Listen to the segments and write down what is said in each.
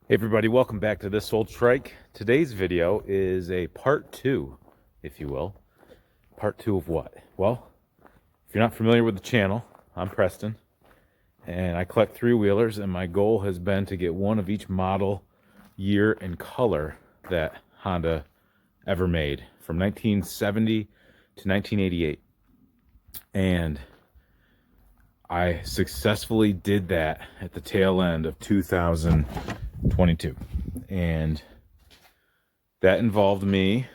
Hey everybody, welcome back to this old Trike. Today's video is a part two, if you will. Part two of what? Well, if you're not familiar with the channel, I'm Preston, and I collect three-wheelers, and my goal has been to get one of each model, year, and color that Honda ever made, from 1970 to 1988. And I successfully did that at the tail end of 2022. And that involved me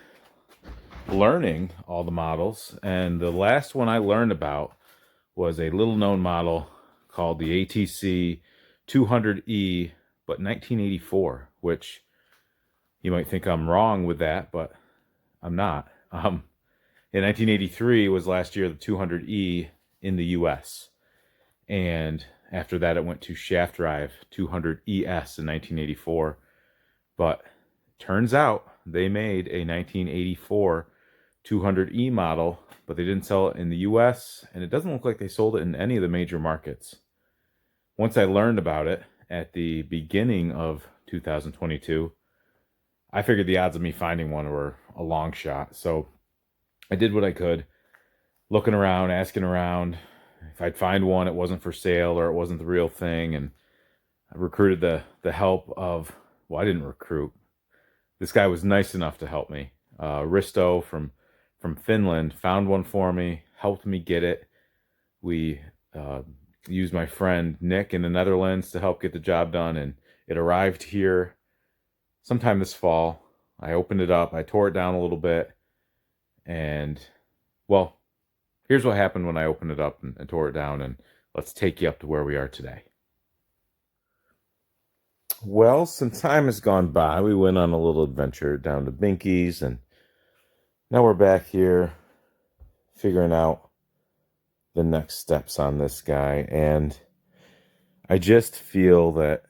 learning all the models. And the last one I learned about was a little known model called the ATC 200E, but 1984, which you might think I'm wrong with that, but I'm not. In 1983 was last year the 200E in the US. And after that, it went to shaft drive 200ES in 1984. But turns out they made a 1984 200E model, but they didn't sell it in the US, and it doesn't look like they sold it in any of the major markets. Once I learned about it at the beginning of 2022, I figured the odds of me finding one were a long shot. So I did what I could, looking around, asking around. If I'd find one, it wasn't for sale or it wasn't the real thing. And I recruited the help of, well, I didn't recruit. This guy was nice enough to help me. Risto from Finland found one for me, helped me get it. We used my friend Nick in the Netherlands to help get the job done, and it arrived here sometime this fall. I opened it up, I tore it down a little bit, and, well, here's what happened when I opened it up and tore it down, and let's take you up to where we are today. Well, some time has gone by. We went on a little adventure down to Binky's, and now we're back here figuring out the next steps on this guy. And I just feel that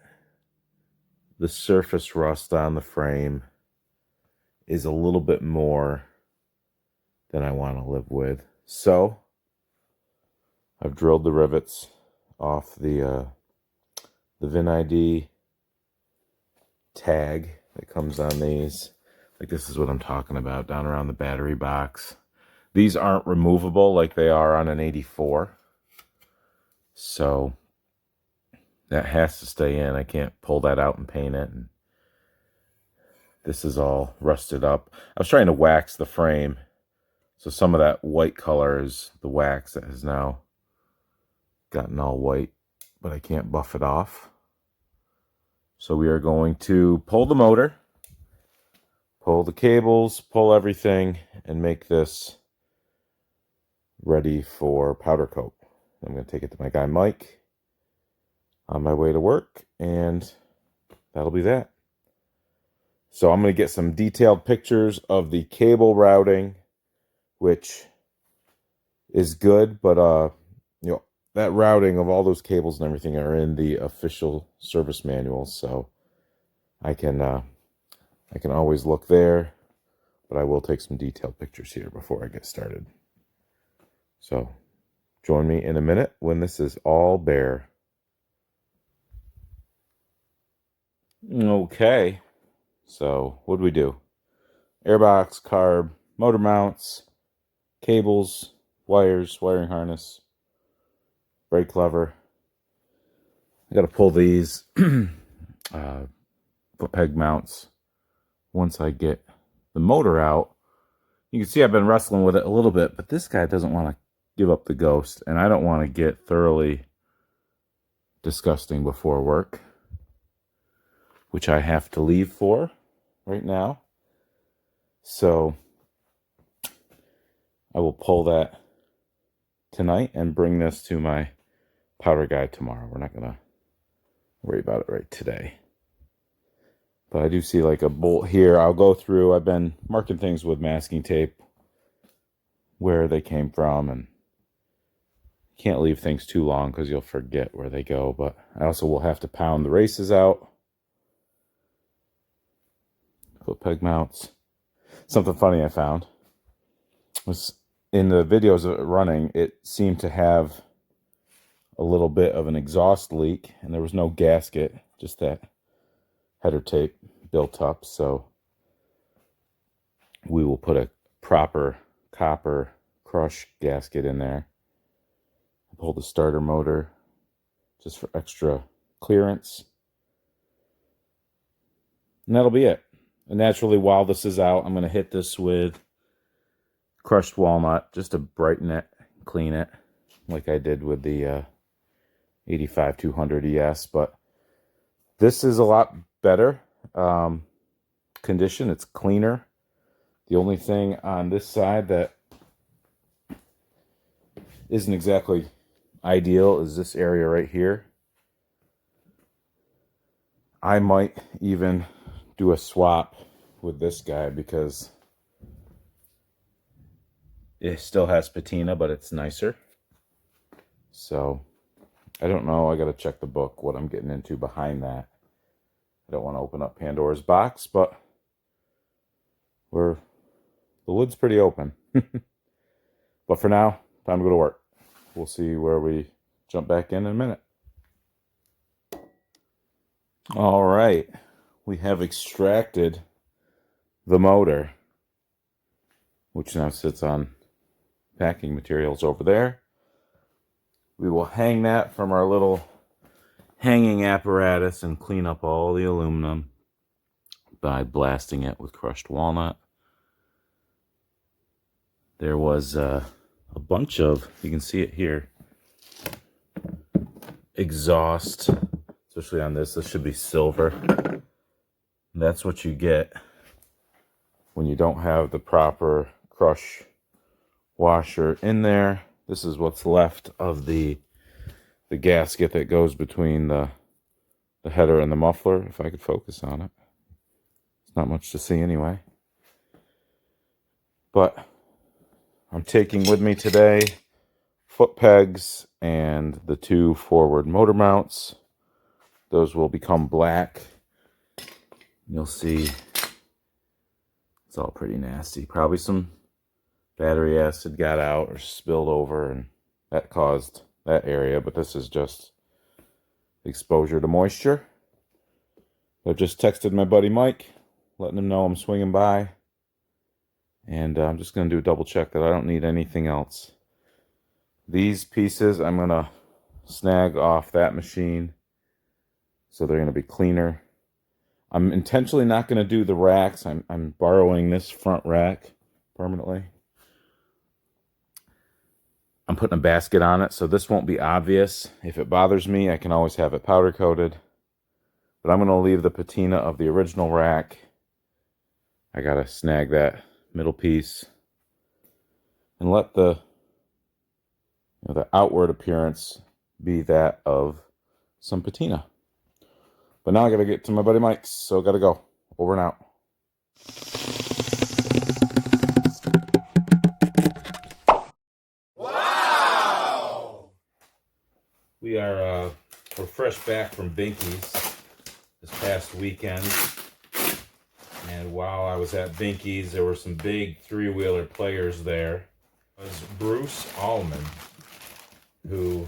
the surface rust on the frame is a little bit more than I want to live with. So I've drilled the rivets off the VIN ID tag that comes on these. Like, this is what I'm talking about, down around the battery box. These aren't removable like they are on an 84. So that has to stay in. I can't pull that out and paint it. And this is all rusted up. I was trying to wax the frame, so some of that white color is the wax that has now gotten all white, but I can't buff it off. So we are going to pull the motor, pull the cables, pull everything, and make this ready for powder coat. I'm going to take it to my guy Mike on my way to work, and that'll be that. So I'm going to get some detailed pictures of the cable routing, which is good, but you know, that routing of all those cables and everything are in the official service manual, so I can always look there, but I will take some detailed pictures here before I get started. So join me in a minute when this is all bare. Okay, so what do we do? Airbox, carb, motor mounts, cables, wires, wiring harness, brake lever. I got to pull these foot peg mounts once I get the motor out. You can see I've been wrestling with it a little bit, but this guy doesn't want to give up the ghost, and I don't want to get thoroughly disgusting before work, which I have to leave for right now. So I will pull that tonight and bring this to my powder guy tomorrow. We're not going to worry about it right today. But I do see like a bolt here. I'll go through. I've been marking things with masking tape where they came from, and can't leave things too long because you'll forget where they go. But I also will have to pound the races out. Foot peg mounts. Something funny I found was in the videos of it running, it seemed to have a little bit of an exhaust leak, and there was no gasket, just that header tape built up, so we will put a proper copper crush gasket in there. Pull the starter motor just for extra clearance. And that'll be it. And naturally, while this is out, I'm going to hit this with crushed walnut just to brighten it, clean it, like I did with the 85-200 ES. But this is a lot better condition. It's cleaner. The only thing on this side that isn't exactly ideal is this area right here. I might even do a swap with this guy because it still has patina, but it's nicer. So I don't know. I got to check the book what I'm getting into behind that. I don't want to open up Pandora's box, but the lid's pretty open. But for now, time to go to work. We'll see where we jump back in a minute. All right, we have extracted the motor, which now sits on packing materials over there. We will hang that from our little hanging apparatus and clean up all the aluminum by blasting it with crushed walnut. There was a bunch of, you can see it here, exhaust, especially on this. This should be silver. That's what you get when you don't have the proper crush washer in there. This is what's left of the gasket that goes between the header and the muffler, if I could focus on it. It's not much to see anyway. But I'm taking with me today foot pegs and the 2 forward motor mounts. Those will become black. You'll see it's all pretty nasty. Probably some battery acid got out or spilled over and that caused that area, but this is just exposure to moisture. I've just texted my buddy Mike, letting him know I'm swinging by. And I'm just going to do a double check that I don't need anything else. These pieces I'm going to snag off that machine, so they're going to be cleaner. I'm intentionally not going to do the racks. I'm borrowing this front rack permanently. I'm putting a basket on it, so this won't be obvious. If it bothers me, I can always have it powder coated. But I'm going to leave the patina of the original rack. I got to snag that middle piece and let the outward appearance be that of some patina. But now I gotta get to my buddy Mike's, so gotta go. Over and out. Wow! We're fresh back from Binky's this past weekend. And while I was at Binky's, there were some big 3-wheeler players there. It was Bruce Allman, who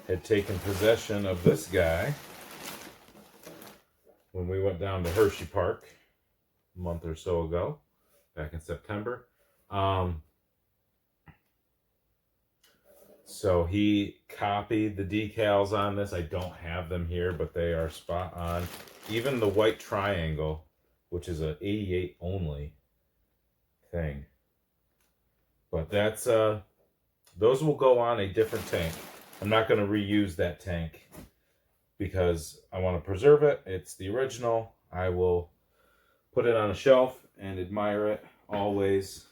had taken possession of this guy when we went down to Hershey Park a month or so ago, back in September. So he copied the decals on this. I don't have them here, but they are spot on. Even the white triangle, which is a 88 only thing. But that's, those will go on a different tank. I'm not going to reuse that tank because I want to preserve it. It's the original. I will put it on a shelf and admire it always.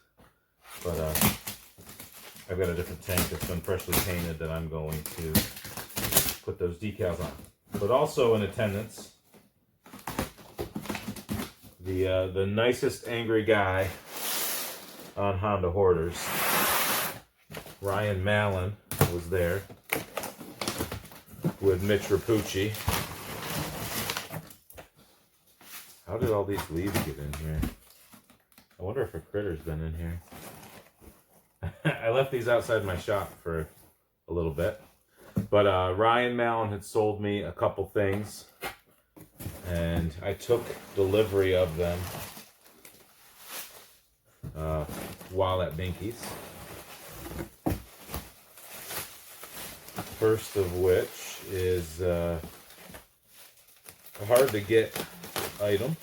But I've got a different tank that's been freshly painted that I'm going to put those decals on. But also in attendance, the nicest angry guy on Honda Hoarders, Ryan Mallon, was there with Mitch Rapucci. How did all these leaves get in here? I wonder if a critter's been in here. I left these outside my shop for a little bit. But Ryan Mallon had sold me a couple things. and I took delivery of them while at Binky's. First of which is a hard to get item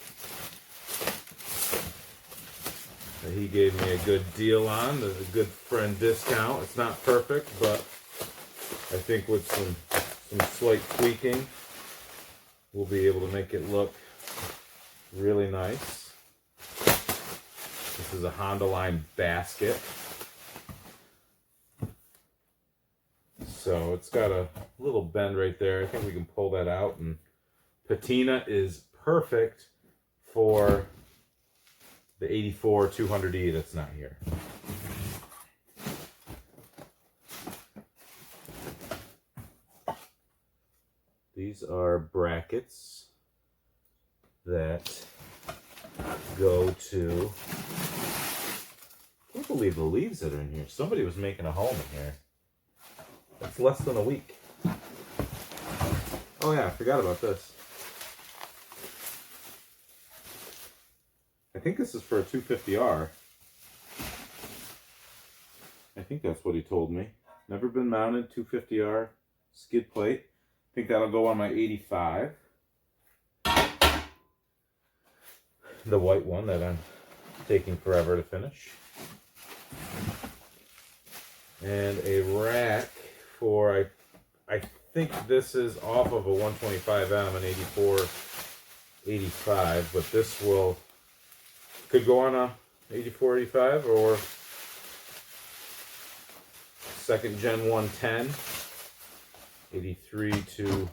that he gave me a good deal on, a good friend discount. It's not perfect, but I think with some slight tweaking, we'll be able to make it look really nice. This is a Honda line basket. So it's got a little bend right there. I think we can pull that out, and patina is perfect for the 84 200E that's not here. These are brackets that go to, I can't believe the leaves that are in here. Somebody was making a home in here. That's less than a week. Oh yeah, I forgot about this. I think this is for a 250R. I think that's what he told me. Never been mounted, 250R skid plate. I think that'll go on my 85. The white one that I'm taking forever to finish. And a rack for, I think this is off of a 125M and 84, 85, but this could go on a 84, 85 or second gen 110, 83 to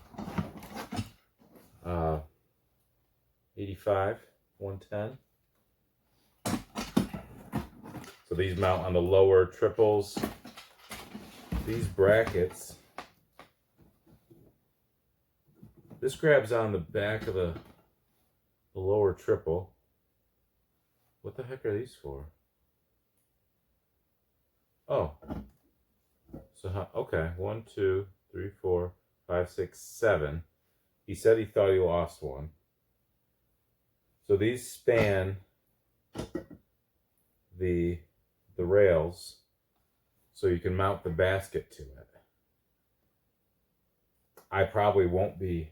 85, 110. So these mount on the lower triples. These brackets, this grabs on the back of the lower triple. What the heck are these for? Oh, so okay, 1, 2, 3, 4, 5, 6, 7. He said he thought he lost one. So these span the rails, so you can mount the basket to it. I probably won't be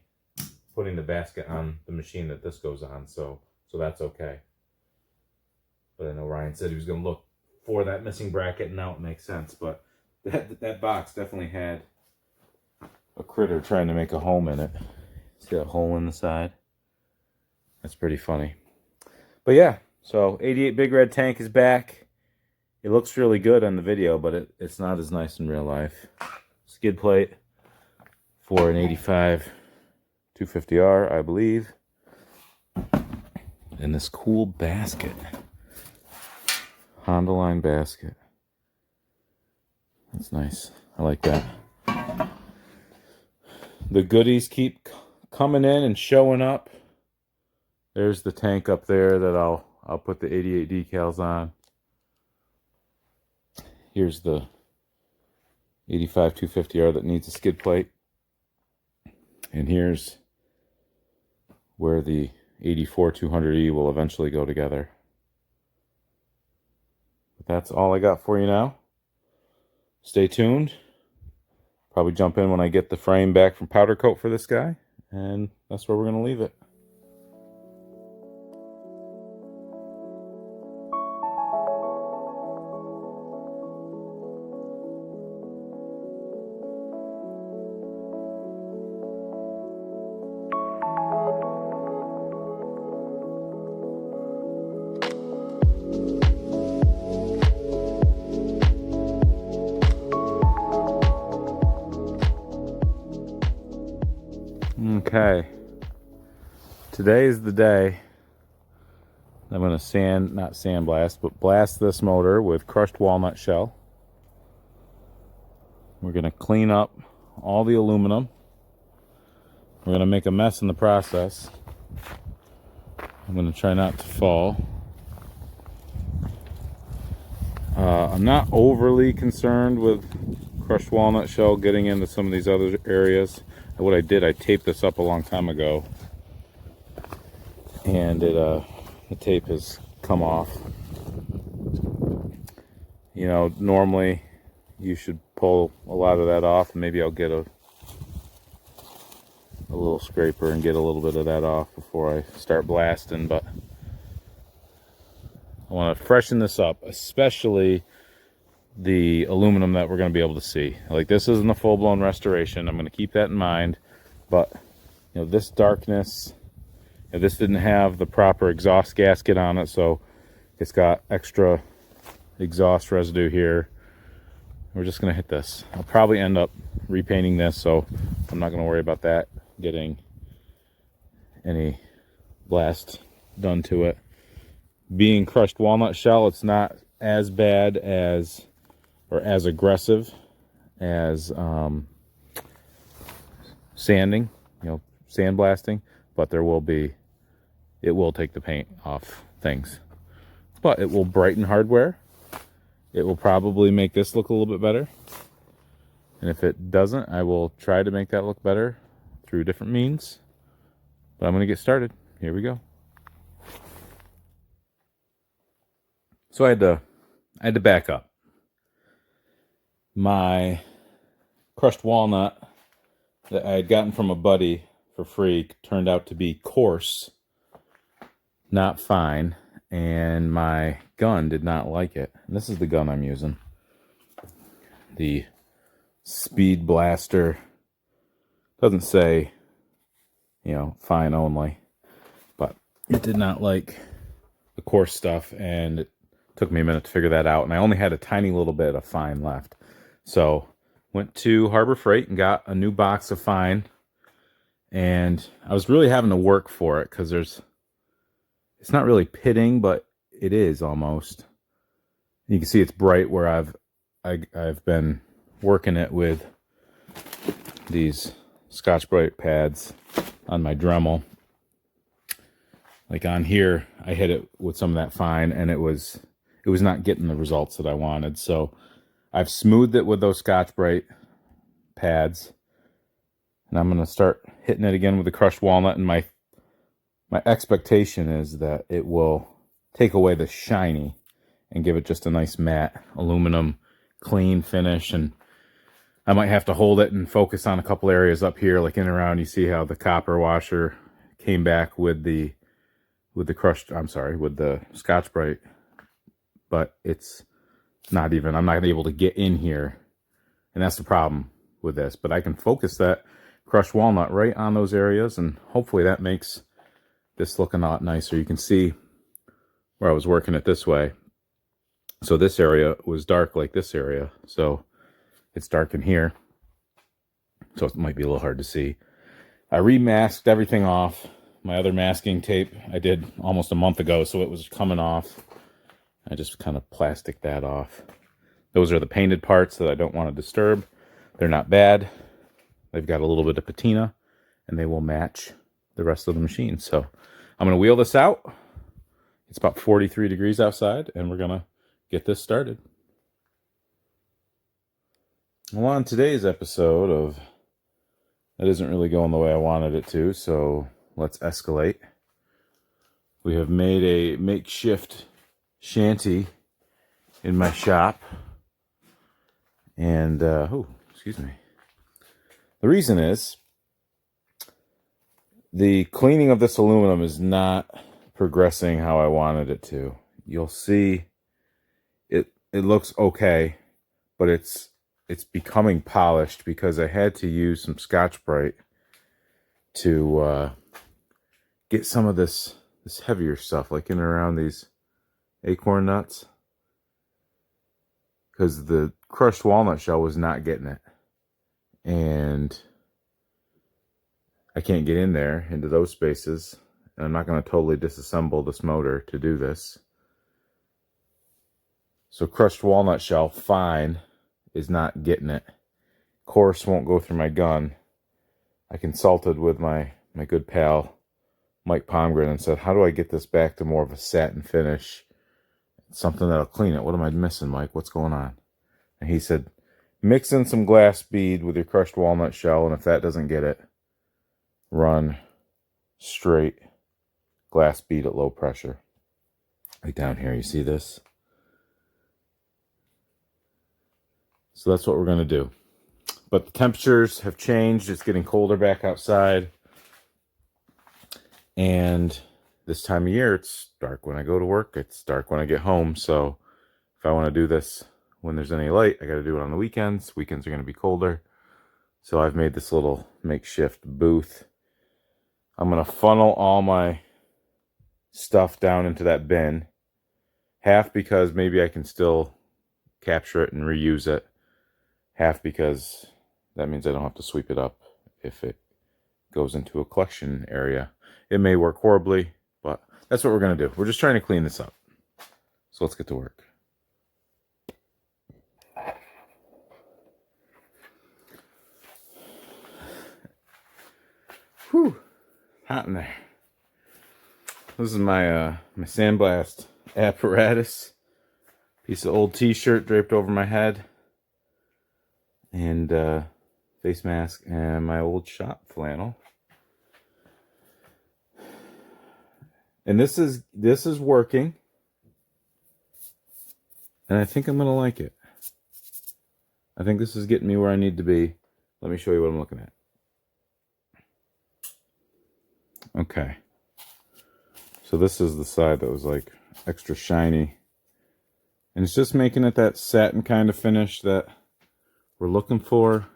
putting the basket on the machine that this goes on, so that's okay. But I know Ryan said he was going to look for that missing bracket, and now it makes sense. But that box definitely had a critter trying to make a home in it. See that hole in the side? That's pretty funny. But yeah, so 88 Big Red Tank is back. It looks really good on the video, but it's not as nice in real life. Skid plate for an 85 250R, I believe. And this cool basket. Honda line basket. That's nice. I like that. The goodies keep coming in and showing up. There's the tank up there that I'll put the 88 decals on. Here's the 85 250R that needs a skid plate. And here's where the 84 200E will eventually go together. But that's all I got for you now. Stay tuned. Probably jump in when I get the frame back from powder coat for this guy. And that's where we're going to leave it. Okay, today is the day I'm going to not sandblast, but blast this motor with crushed walnut shell. We're going to clean up all the aluminum. We're going to make a mess in the process. I'm going to try not to fall. I'm not overly concerned with crushed walnut shell getting into some of these other areas. What I did, I taped this up a long time ago and the tape has come off. You know, normally you should pull a lot of that off. Maybe I'll get a little scraper and get a little bit of that off before I start blasting, but I want to freshen this up, especially the aluminum that we're going to be able to see. Like, this isn't a full-blown restoration. I'm going to keep that in mind, but you know, this darkness, you know, this didn't have the proper exhaust gasket on it, so it's got extra exhaust residue here. We're just going to hit this. I'll probably end up repainting this, so I'm not going to worry about that getting any blast done to it. Being crushed walnut shell, it's not as bad as, or as aggressive as sanding, you know, sandblasting, but there will be, it will take the paint off things, but it will brighten hardware. It will probably make this look a little bit better, and if it doesn't, I will try to make that look better through different means. But I'm going to get started. Here we go. So I had to back up. My crushed walnut that I had gotten from a buddy for free turned out to be coarse, not fine, and my gun did not like it. And this is the gun I'm using. The Speed Blaster. Doesn't say, you know, fine only, but it did not like the coarse stuff, and it took me a minute to figure that out, and I only had a tiny little bit of fine left. So went to Harbor Freight and got a new box of fine, and I was really having to work for it because it's not really pitting, but it is almost. You can see it's bright where I've been working it with these Scotch-Brite pads on my Dremel. Like on here, I hit it with some of that fine, and it was not getting the results that I wanted. So I've smoothed it with those Scotch-Brite pads, and I'm going to start hitting it again with the crushed walnut, and my expectation is that it will take away the shiny and give it just a nice matte aluminum clean finish. And I might have to hold it and focus on a couple areas up here, like in and around. You see how the copper washer came back with the crushed, I'm sorry, with the Scotch-Brite, but it's not even, I'm not able to get in here, and that's the problem with this. But I can focus that crushed walnut right on those areas, and hopefully that makes this look a lot nicer. You can see where I was working it this way. So this area was dark like this area, so it's dark in here, so it might be a little hard to see. I remasked everything off. My other masking tape I did almost a month ago, so it was coming off. I just kind of plastic that off. Those are the painted parts that I don't want to disturb. They're not bad. They've got a little bit of patina, and they will match the rest of the machine. So I'm going to wheel this out. It's about 43 degrees outside, and we're going to get this started. Well, on today's episode of That Isn't Really Going the Way I Wanted It to, so let's escalate. We have made a makeshift shanty in my shop, and excuse me. The reason is the cleaning of this aluminum is not progressing how I wanted it to. You'll see it looks okay, but it's becoming polished because I had to use some Scotch-Brite to get some of this heavier stuff, like in and around these acorn nuts, because the crushed walnut shell was not getting it, and I can't get in there into those spaces, and I'm not going to totally disassemble this motor to do this. So crushed walnut shell fine is not getting it. Coarse won't go through my gun. I consulted with my good pal Mike Pomgren and said, how do I get this back to more of a satin finish? Something that'll clean it. What am I missing, Mike? What's going on? And he said, mix in some glass bead with your crushed walnut shell, and if that doesn't get it, run straight glass bead at low pressure. Right down here, you see this? So that's what we're going to do. But the temperatures have changed. It's getting colder back outside. And this time of year, it's dark when I go to work. It's dark when I get home. So if I want to do this when there's any light, I got to do it on the weekends. Weekends are going to be colder. So I've made this little makeshift booth. I'm going to funnel all my stuff down into that bin. Half because maybe I can still capture it and reuse it. Half because that means I don't have to sweep it up if it goes into a collection area. It may work horribly, but that's what we're going to do. We're just trying to clean this up. So let's get to work. Whew, hot in there. This is my my sandblast apparatus. Piece of old t-shirt draped over my head. And face mask and my old shop flannel. And this is working. And I think I'm going to like it. I think this is getting me where I need to be. Let me show you what I'm looking at. Okay. So this is the side that was like extra shiny. And it's just making it that satin kind of finish that we're looking for.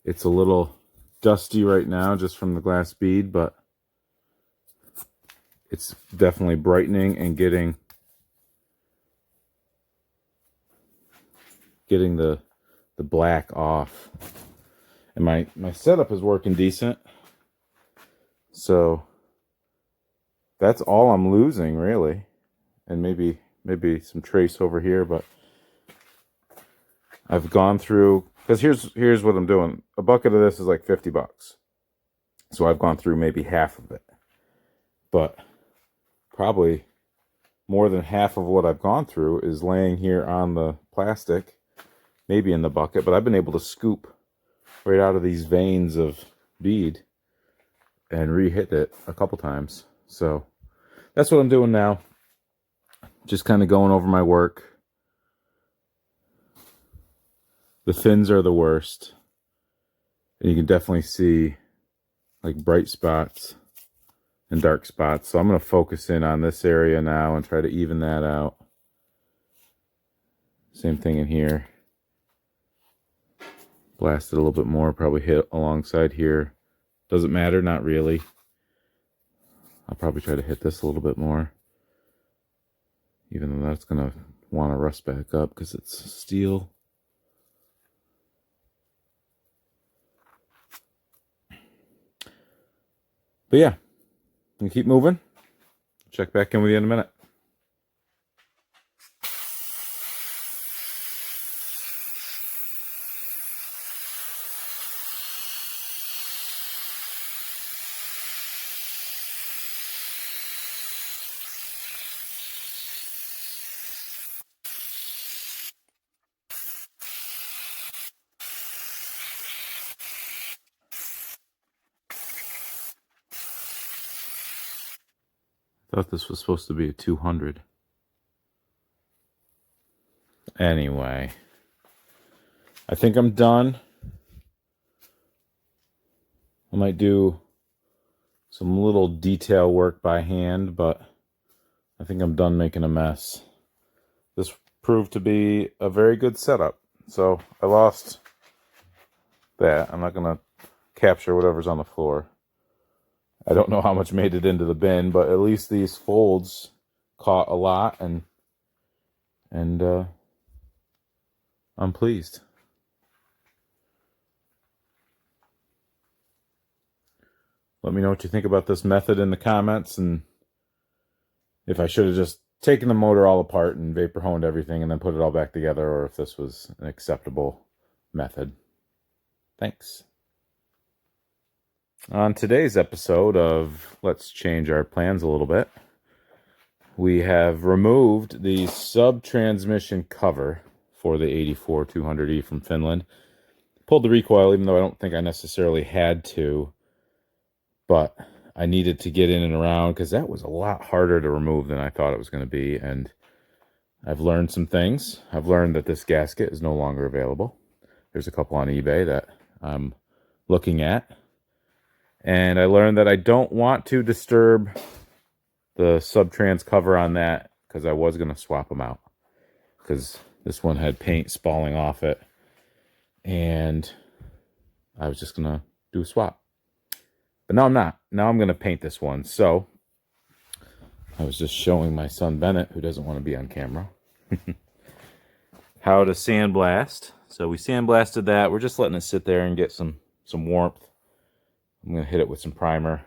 It's a little dusty right now just from the glass bead, but it's definitely brightening and getting the black off. And my setup is working decent. So that's all I'm losing really. And maybe some trace over here, but I've gone through, because here's what I'm doing. A bucket of this is like $50. So I've gone through maybe half of it. But probably more than half of what I've gone through is laying here on the plastic, maybe in the bucket, but I've been able to scoop right out of these veins of bead and re-hit it a couple times. So that's what I'm doing now. Just kind of going over my work. The fins are the worst. And you can definitely see like bright spots and dark spots. So I'm going to focus in on this area now and try to even that out. Same thing in here. Blast it a little bit more, probably hit alongside here. Doesn't matter, not really. I'll probably try to hit this a little bit more. Even though that's going to want to rust back up because it's steel. But yeah, I'm going to keep moving. Check back in with you in a minute. Thought this was supposed to be a 200. Anyway, I think I'm done. I might do some little detail work by hand, but I think I'm done making a mess. This proved to be a very good setup. So I lost that. I'm not going to capture whatever's on the floor. I don't know how much made it into the bin, but at least these folds caught a lot, and I'm pleased. Let me know what you think about this method in the comments, and if I should have just taken the motor all apart and vapor honed everything and then put it all back together, or if this was an acceptable method. Thanks. On today's episode of Let's Change Our Plans a Little Bit, we have removed the sub-transmission cover for the 84 200E from Finland. Pulled the recoil, even though I don't think I necessarily had to, but I needed to get in and around because that was a lot harder to remove than I thought it was going to be. And I've learned some things. I've learned that this gasket is no longer available. There's a couple on eBay that I'm looking at. And I learned that I don't want to disturb the sub-trans cover on that because I was going to swap them out. Because this one had paint spalling off it. And I was just going to do a swap. But now I'm not. Now I'm going to paint this one. So I was just showing my son Bennett, who doesn't want to be on camera, how to sandblast. So we sandblasted that. We're just letting it sit there and get some warmth. I'm going to hit it with some primer.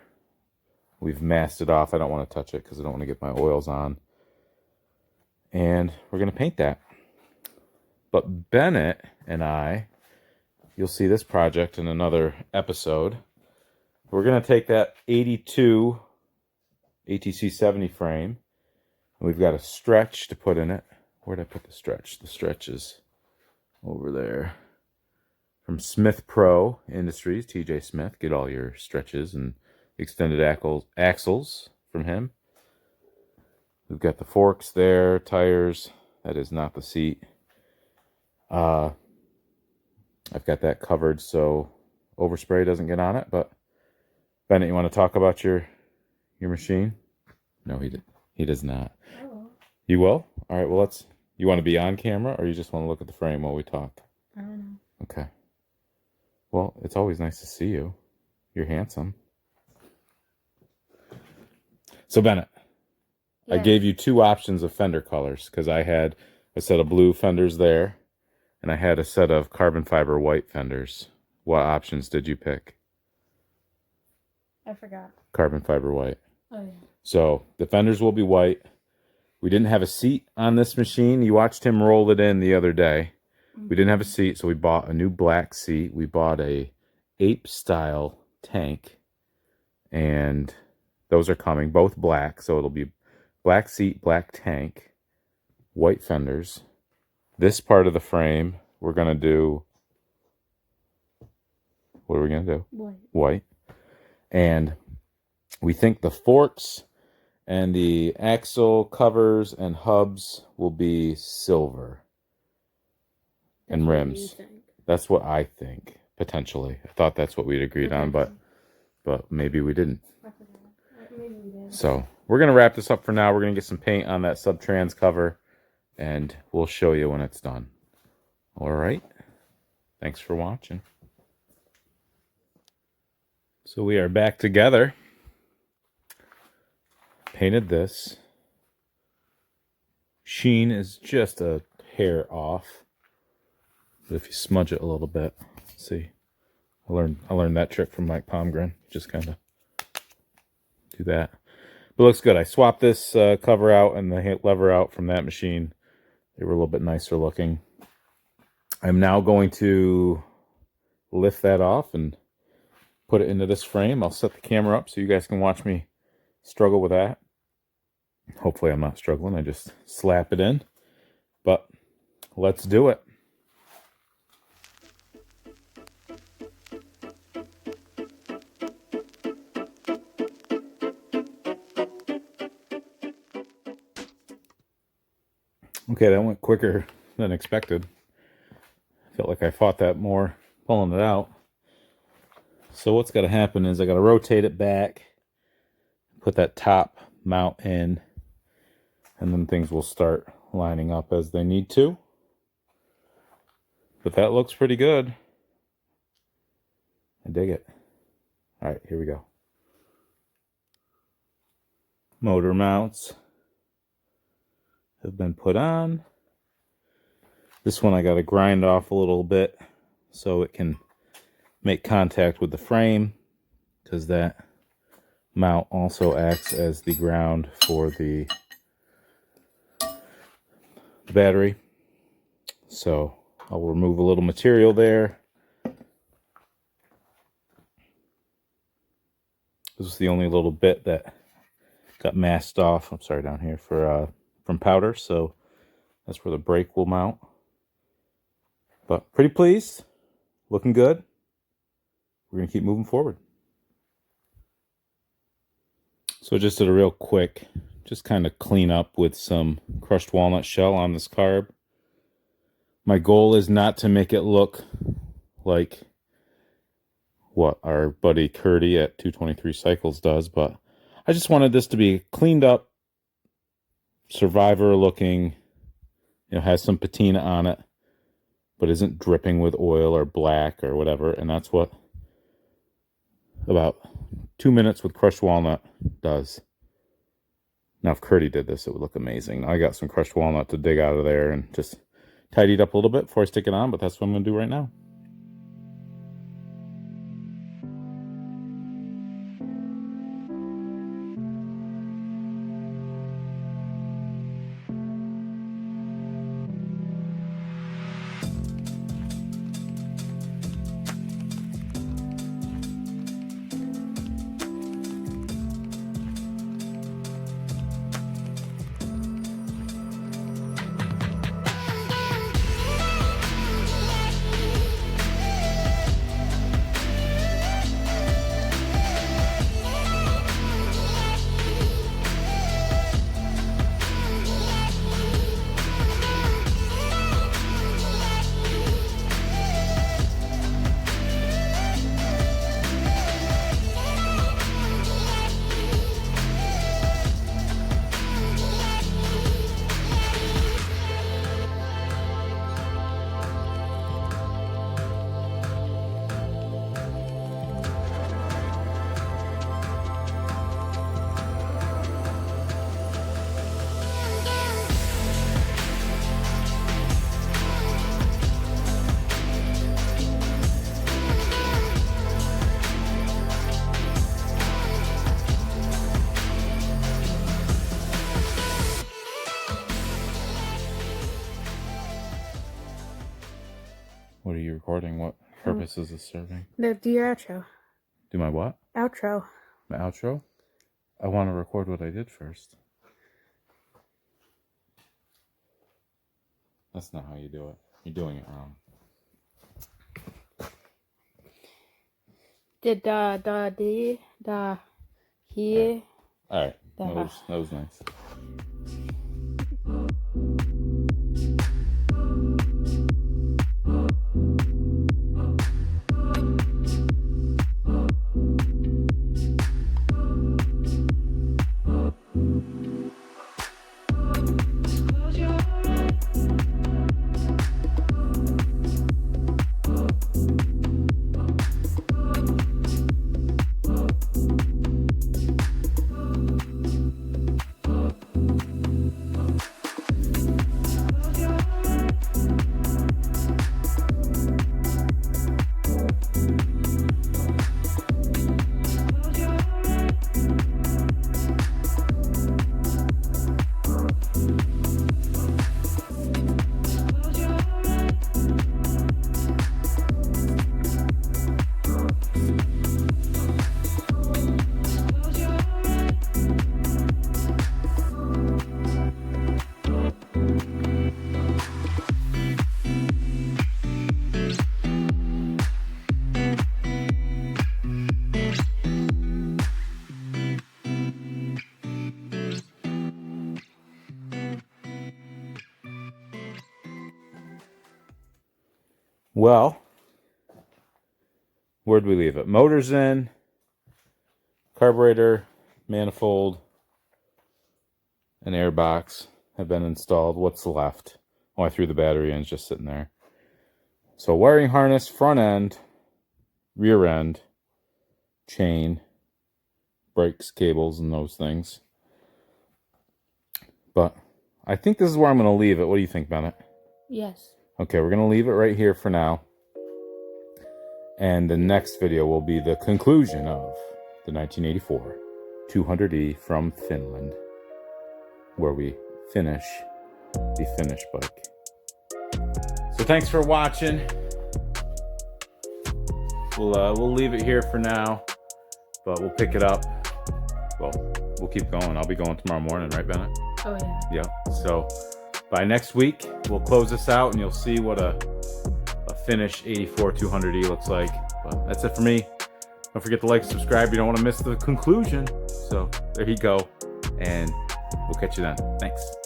We've masked it off. I don't want to touch it because I don't want to get my oils on. And we're going to paint that. But Bennett and I, you'll see this project in another episode. We're going to take that 82 ATC 70 frame. And we've got a stretch to put in it. Where'd I put the stretch? The stretch is over there. From Smith Pro Industries, TJ Smith. Get all your stretches and extended axles from him. We've got the forks there, tires. That is not the seat. I've got that covered so overspray doesn't get on it. But Bennett, you want to talk about your machine? No, he does not. Oh. You will? All right. Well, you want to be on camera, or you just want to look at the frame while we talk? I don't know. Okay. Well, it's always nice to see you. You're handsome. So Bennett, yeah. I gave you two options of fender colors because I had a set of blue fenders there, and I had a set of carbon fiber white fenders. What options did you pick? I forgot. Carbon fiber white. Oh, yeah. So the fenders will be white. We didn't have a seat on this machine. You watched him roll it in the other day. Mm-hmm. We didn't have a seat, so we bought a new black seat. We bought a ape-style tank, and those are coming, both black. So it'll be black seat, black tank, white fenders. This part of the frame, we're going to do... What are we going to do? White. White. And we think the forks and the axle covers and hubs will be silver. And rims. That's what I think, potentially. I thought that's what we'd agreed on, but maybe we didn't. Maybe we did. So we're going to wrap this up for now. We're going to get some paint on that sub-trans cover, and we'll show you when it's done. All right. Thanks for watching. So we are back together. Painted this. Sheen is just a hair off. But if you smudge it a little bit, see, I learned that trick from Mike Palmgren. Just kind of do that. But it looks good. I swapped this cover out and the lever out from that machine. They were a little bit nicer looking. I'm now going to lift that off and put it into this frame. I'll set the camera up so you guys can watch me struggle with that. Hopefully I'm not struggling. I just slap it in. But let's do it. Okay, that went quicker than expected. Felt like I fought that more pulling it out. So what's got to happen is I got to rotate it back, put that top mount in, and then things will start lining up as they need to. But that looks pretty good. I dig it. All right, here we go. Motor mounts have been put on. This one I got to grind off a little bit so it can make contact with the frame, because that mount also acts as the ground for the battery. So I'll remove a little material there. This is the only little bit that got masked off. I'm sorry, down here from powder. So that's where the brake will mount. But pretty pleased. Looking good. We're going to keep moving forward. So just did a real quick, just kind of clean up with some crushed walnut shell on this carb. My goal is not to make it look like what our buddy Curdy at 223 Cycles does, but I just wanted this to be cleaned up, Survivor looking, has some patina on it, but isn't dripping with oil or black or whatever, and that's what about 2 minutes with crushed walnut does. Now, if Curdy did this, it would look amazing. I got some crushed walnut to dig out of there and just tidy it up a little bit before I stick it on, but that's what I'm going to do right now. What are you recording? What purpose is this serving? Do your outro. Do my what? Outro. My outro? I want to record what I did first. That's not how you do it. You're doing it wrong. Here. Alright. That was nice. Well, where'd we leave it? Motor's in, carburetor, manifold, and airbox have been installed. What's left? Oh, I threw the battery in, it's just sitting there. So wiring harness, front end, rear end, chain, brakes, cables, and those things. But I think this is where I'm going to leave it. What do you think, Bennett? Yes. Okay, we're going to leave it right here for now. And the next video will be the conclusion of the 1984 200E from Finland, where we finish the Finnish bike. So thanks for watching. We'll leave it here for now, but we'll pick it up. Well, we'll keep going. I'll be going tomorrow morning, right, Bennett? Oh, yeah. Yeah. So by next week, we'll close this out and you'll see what a Finnish 84 200E looks like. But that's it for me. Don't forget to like, subscribe. You don't want to miss the conclusion. So there you go, and we'll catch you then. Thanks.